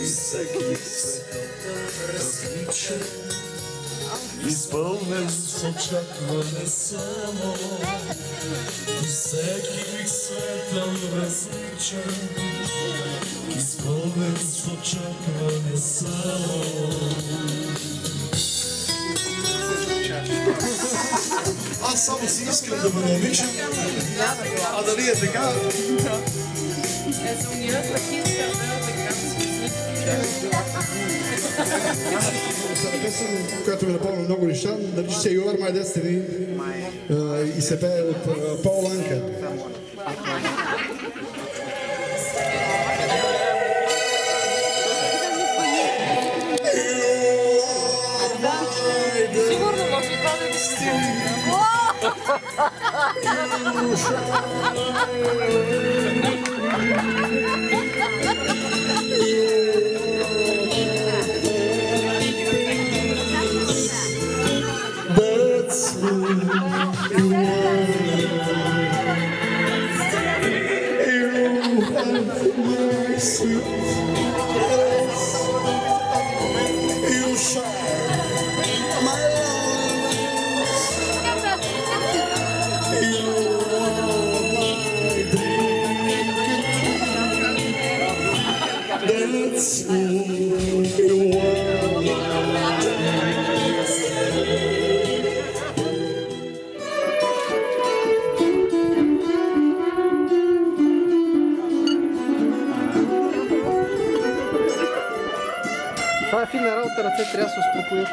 и всеки светъл различен, изпълнен с очакване само. И всеки светъл различен, изпълнен с очакване само. Аз само си искам да ме обичам, а дали е така? Която ми напомня много неща, нарича се You Are My Destiny и се пее от Пол Анка. Сигурно може и това да ви стигне. Това е финна работа, ръце трябва да се успокоят.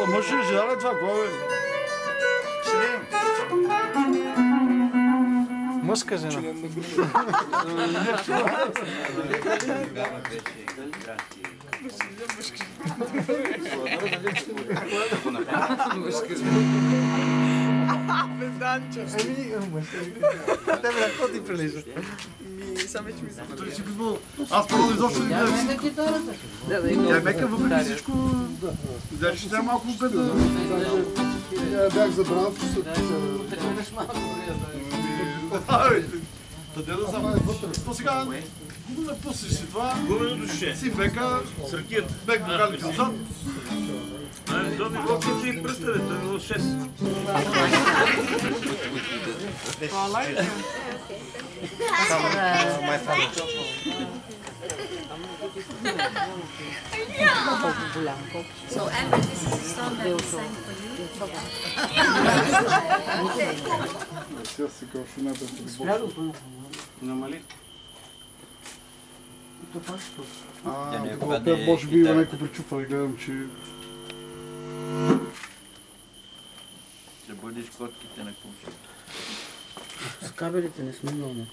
Може ли жена това главе? Мъжка жена. Тебе на какво ти прилежа? Аз първо изобщо не гледам. Тя е мека въпреки всичко. Видях, че тя е малко беда. Бях забрал, че се... Тъде да знам. То сега го напуснеш си това. Гумено душе. Си бека. С ракията. Бек вокалите отзад. До ниво 4 и пръстове, до ниво 6. So, Amber, this is the song that we sang for you. Сега си каушината. Намали. Това може би има някой причупване, гледам, че... Ще бъдеш котките на кумшата. Кабелите не сме много.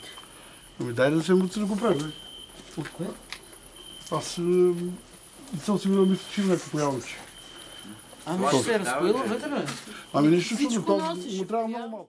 Ами дай да се му да го прави. От кое? Аз не съм сигурно мисля, че има някакво ябълче. Ами ще се е разпоило вътре, бе. Ами нищо, Всичко защото носиш. му трябва много малко.